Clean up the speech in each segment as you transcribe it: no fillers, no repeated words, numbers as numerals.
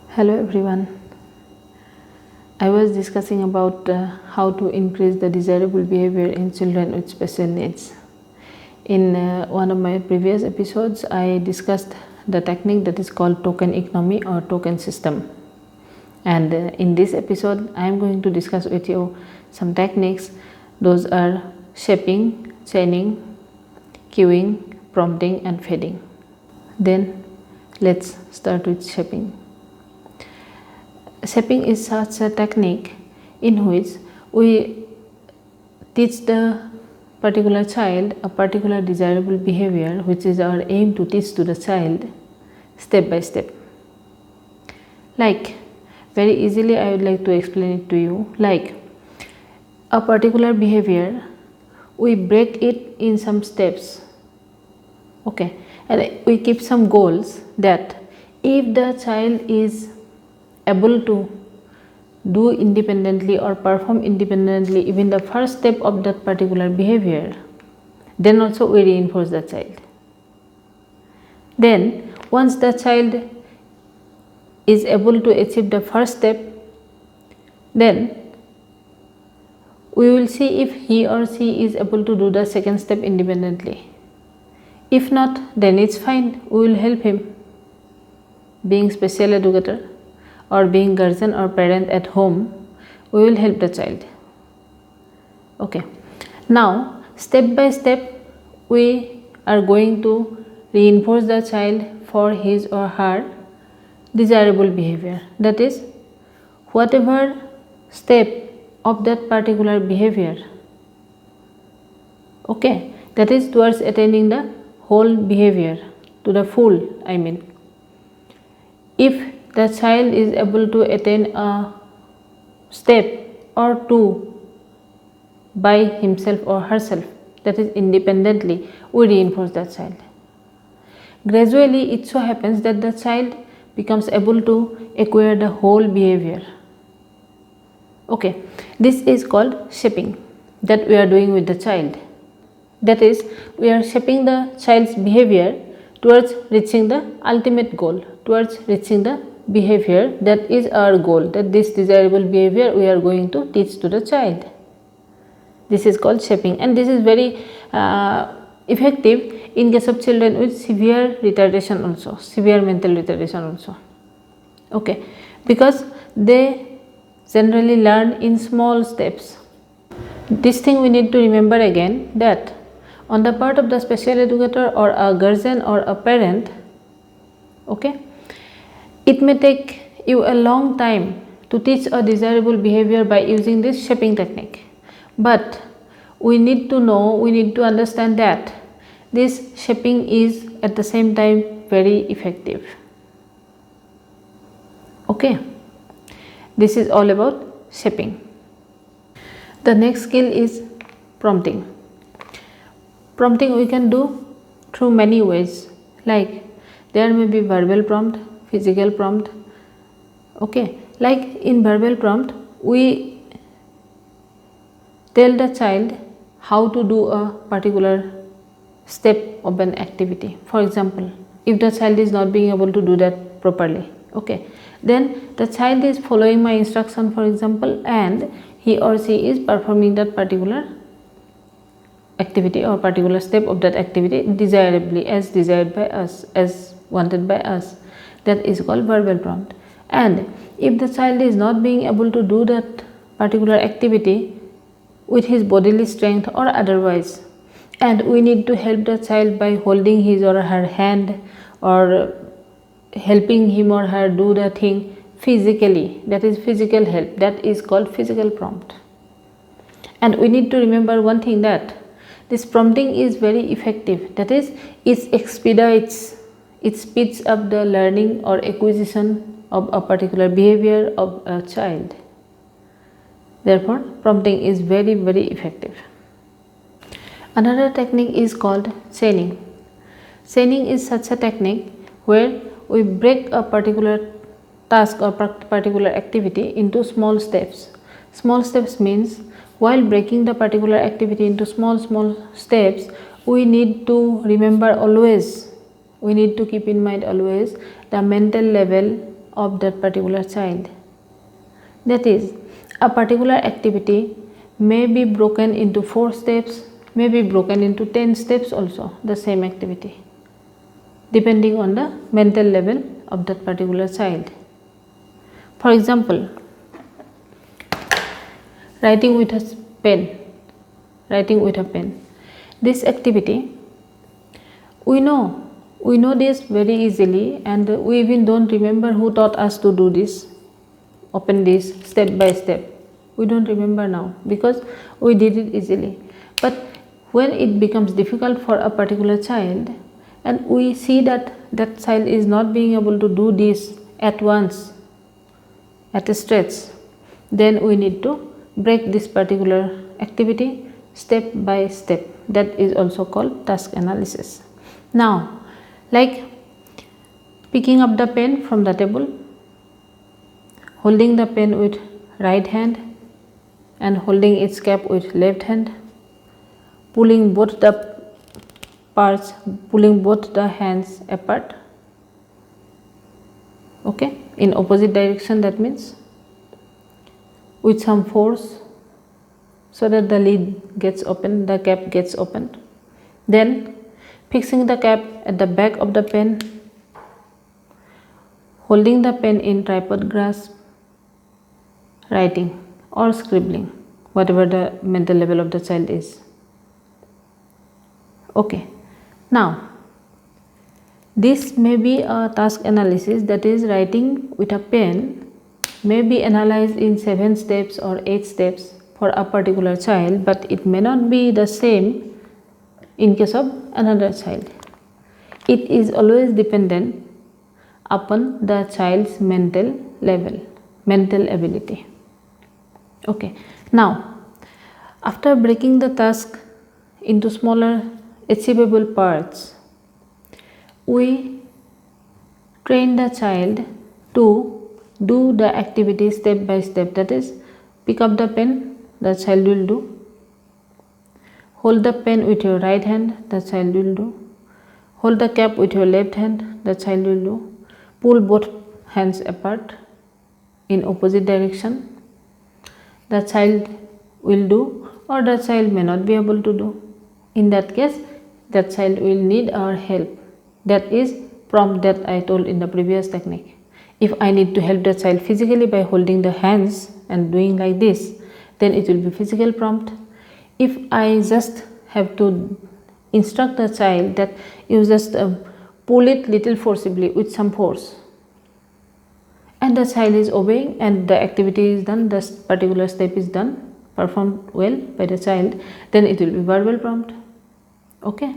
Hello everyone. I was discussing about how to increase the desirable behavior in children with special needs. In one of my previous episodes, I discussed the technique that is called token economy or token system. And in this episode, I am going to discuss with you some techniques. Those are shaping, chaining, cueing, prompting and fading. Then let's start with shaping. Shaping is such a technique in which we teach the particular child a particular desirable behavior, which is our aim to teach to the child step by step. Like, very easily I would like to explain it to you. Like, a particular behavior, we break it in some steps, okay, and we keep some goals that if the child is able to do independently or perform independently even the first step of that particular behavior, then also we reinforce the child. Then once the child is able to achieve the first step, then we will see if he or she is able to do the second step independently. If not, then it's fine, we will help him. Being special educator or being guardian or parent at home, we will help the child. Okay, now step by step we are going to reinforce the child for his or her desirable behavior. That is, whatever step of that particular behavior, okay, that is towards attaining the whole behavior to the full, I mean. If the child is able to attain a step or two by himself or herself, that is independently, we reinforce that child. Gradually it so happens that the child becomes able to acquire the whole behavior. Okay, this is called shaping that we are doing with the child. That is, we are shaping the child's behavior towards reaching the ultimate goal, towards reaching the behavior that is our goal, that this desirable behavior we are going to teach to the child. This is called shaping, and this is very effective in case of children with severe retardation also, severe mental retardation also. Okay, because they generally learn in small steps. This thing we need to remember again, that on the part of the special educator or a guardian or a parent, okay, it may take you a long time to teach a desirable behavior by using this shaping technique. But we need to know, we need to understand that this shaping is at the same time very effective. Okay, this is all about shaping. The next skill is prompting. Prompting we can do through many ways. Like, there may be verbal prompt, physical prompt. Okay, like in verbal prompt, we tell the child how to do a particular step of an activity. For example, if the child is not being able to do that properly, okay, then the child is following my instruction, for example, and he or she is performing that particular activity or particular step of that activity desirably, as desired by us, as wanted by us. That is called verbal prompt. And if the child is not being able to do that particular activity with his bodily strength or otherwise, and we need to help the child by holding his or her hand or helping him or her do the thing physically, that is physical help, that is called physical prompt. And we need to remember one thing, that this prompting is very effective, that is, it expedites, it speeds up the learning or acquisition of a particular behavior of a child. Therefore, prompting is very, very effective. Another technique is called chaining. Chaining is such a technique where we break a particular task or particular activity into small steps. Small steps means while breaking the particular activity into small steps, we need to remember always, we need to keep in mind always the mental level of that particular child. That is, a particular activity may be broken into 4 steps, may be broken into 10 steps also, the same activity, depending on the mental level of that particular child. For example, writing with a pen, writing with a pen. This activity, we know this very easily, and we even don't remember who taught us to do this, open this step by step. We don't remember now because we did it easily. But when it becomes difficult for a particular child, and we see that that child is not being able to do this at once, at a stretch, then we need to break this particular activity step by step. That is also called task analysis. Now, like picking up the pen from the table, holding the pen with right hand and holding its cap with left hand, pulling both the parts, pulling both the hands apart, okay, in opposite direction, that means with some force, so that the lid gets open, the cap gets opened. Then fixing the cap at the back of the pen, holding the pen in tripod grasp, writing or scribbling, whatever the mental level of the child is. Okay, now this may be a task analysis, that is, writing with a pen may be analyzed in 7 steps or 8 steps for a particular child, but it may not be the same in case of another child. It is always dependent upon the child's mental level, mental ability. Okay, now after breaking the task into smaller achievable parts, we train the child to do the activity step by step. That is, pick up the pen, the child will do. Hold the pen with your right hand, the child will do. Hold the cap with your left hand, the child will do. Pull both hands apart in opposite direction, the child will do, or the child may not be able to do. In that case, that child will need our help. That is prompt that I told in the previous technique. If I need to help the child physically by holding the hands and doing like this, then it will be physical prompt. If I just have to instruct the child that you just pull it little forcibly with some force, and the child is obeying and the activity is done, this particular step is done, performed well by the child, then it will be verbal prompt. Okay,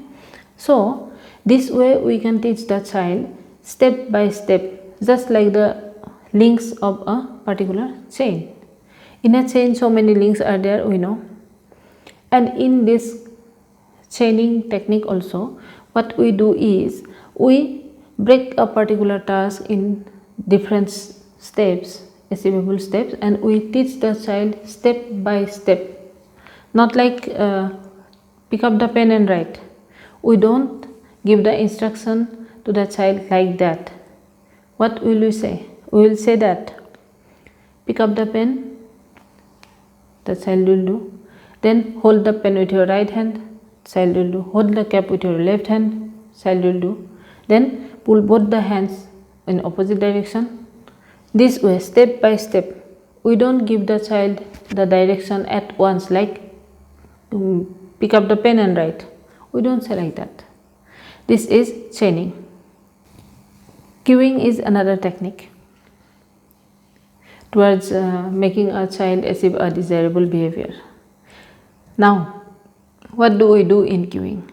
so this way we can teach the child step by step, just like the links of a particular chain. In a chain, so many links are there, we know. And in this chaining technique also, what we do is we break a particular task in different steps, achievable steps, and we teach the child step by step. Not like pick up the pen and write. We don't give the instruction to the child like that. What will we say? We will say that pick up the pen, the child will do. Then hold the pen with your right hand, child will do. Hold the cap with your left hand, child will do. Then pull both the hands in opposite direction. This way, step by step. We don't give the child the direction at once, like pick up the pen and write. We don't say like that. This is chaining. Cueing is another technique towards making a child achieve a desirable behavior. Now, what do we do in cueing?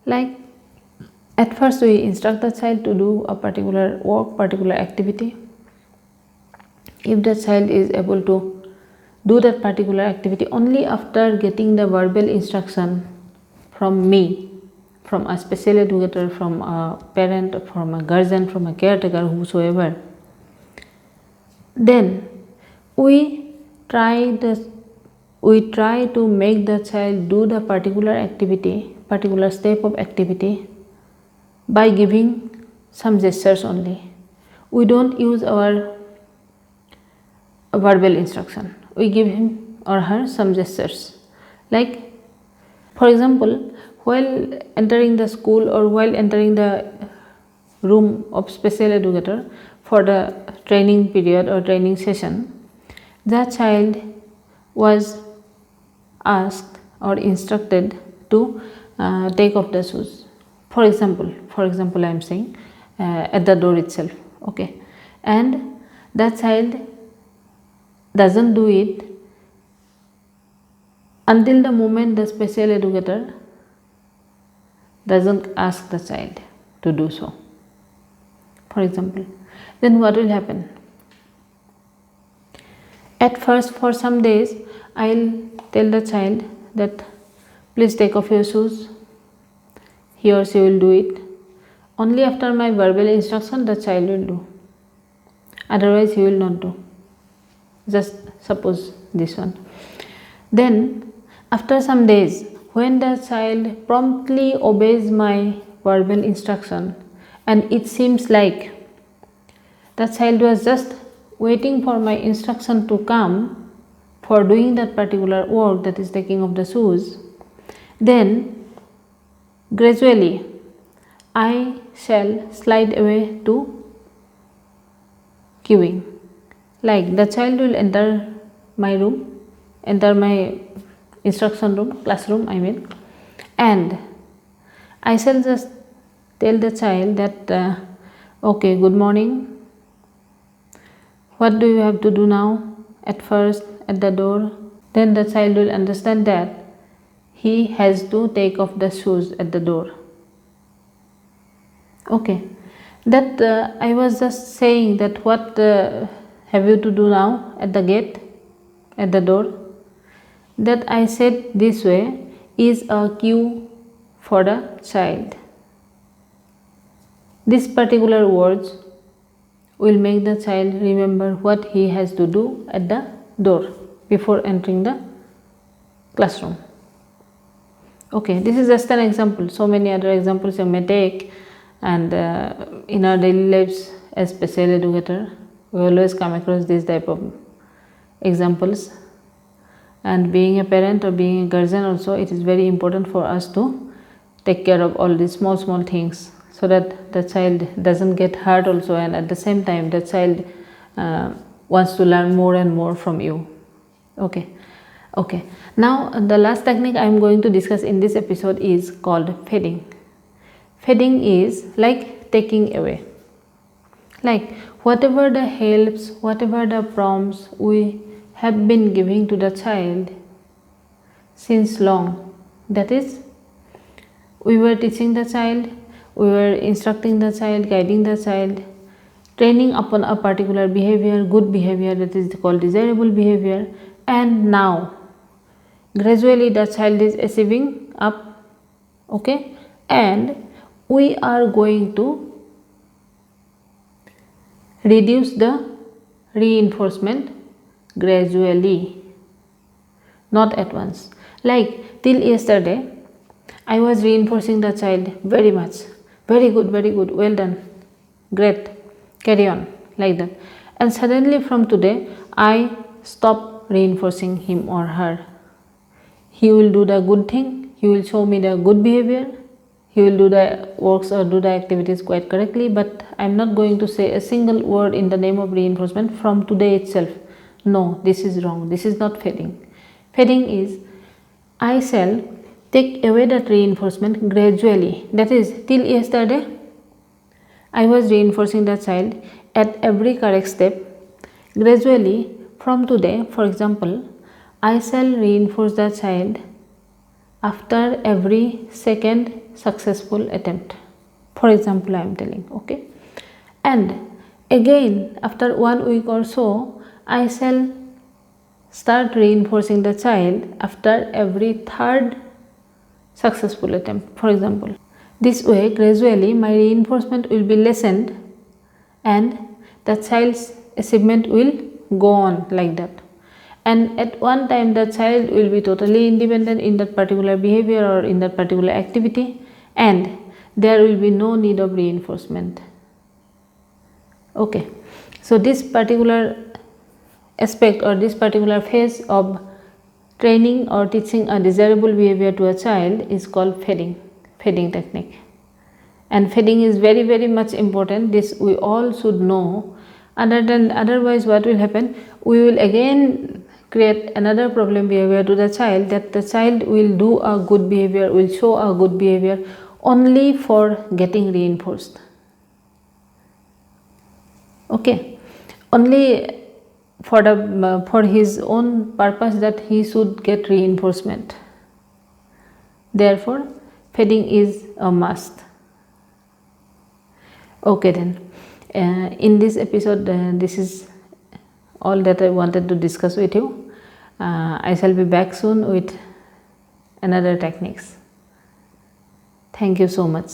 Like, at first we instruct the child to do a particular work, particular activity. If the child is able to do that particular activity only after getting the verbal instruction from me, from a special educator, from a parent, from a guardian, from a caretaker, whosoever, then we try to make the child do the particular step of activity by giving some gestures only. We don't use our verbal instruction. We give him or her some gestures. Like, for example, while entering the school or while entering the room of special educator for the training period or training session, the child was asked or instructed to take off the shoes. For example, I am saying at the door itself, okay, and the child doesn't do it until the moment the special educator doesn't ask the child to do so. For example, then what will happen? At first, for some days, I'll tell the child that please take off your shoes. He or she will do it. Only after my verbal instruction the child will do. Otherwise, he will not do. Just suppose this one. Then, after some days, when the child promptly obeys my verbal instruction, and it seems like the child was just waiting for my instruction to come for doing that particular work, that is taking off the shoes, then gradually I shall slide away to queuing. Like, the child will enter my room, enter my instruction room, classroom I mean, and I shall just tell the child that okay, good morning, what do you have to do now? At first, at the door. Then the child will understand that he has to take off the shoes at the door. Okay, that I was just saying that what have you to do now at the gate, at the door. That I said this way is a cue for the child. These particular words will make the child remember what he has to do at the door before entering the classroom. Okay, this is just an example. So many other examples you may take, and in our daily lives as special educator, we always come across this type of examples. And being a parent or being a guardian also, it is very important for us to take care of all these small things, so that the child doesn't get hurt also, and at the same time the child wants to learn more and more from you. Okay, now the last technique I am going to discuss in this episode is called fading. Fading is like taking away. Like, whatever the helps, whatever the prompts we have been giving to the child since long, that is, we were teaching the child, we were instructing the child, guiding the child, training upon a particular behavior, good behavior, that is called desirable behavior, and now gradually the child is achieving up, okay, and we are going to reduce the reinforcement gradually, not at once. Like, till yesterday I was reinforcing the child very much, very good, well done, great, carry on, like that. And suddenly from today I stop reinforcing him or her. He will do the good thing, he will show me the good behavior, he will do the works or do the activities quite correctly, but I am not going to say a single word in the name of reinforcement from today itself. No, this is wrong. This is not fading. Fading is, I shall take away that reinforcement gradually. That is, till yesterday I was reinforcing the child at every correct step. Gradually, from today, for example, I shall reinforce the child after every second successful attempt. For example, I am telling, okay, and again after 1 week or so, I shall start reinforcing the child after every third successful attempt, for example. This way, gradually my reinforcement will be lessened and the child's achievement will go on like that. and at one time the child will be totally independent in that particular behavior or in that particular activity, and there will be no need of reinforcement. Okay, so this particular aspect or this particular phase of training or teaching a desirable behavior to a child is called fading technique. And fading is very much important. This we all should know. Otherwise what will happen, we will again create another problem behavior to the child, that the child will do a good behavior, will show a good behavior only for getting reinforced. Okay, only for his own purpose, that he should get reinforcement. Therefore fading is a must. Okay, then in this episode this is all that I wanted to discuss with you. I shall be back soon with another techniques. Thank you so much.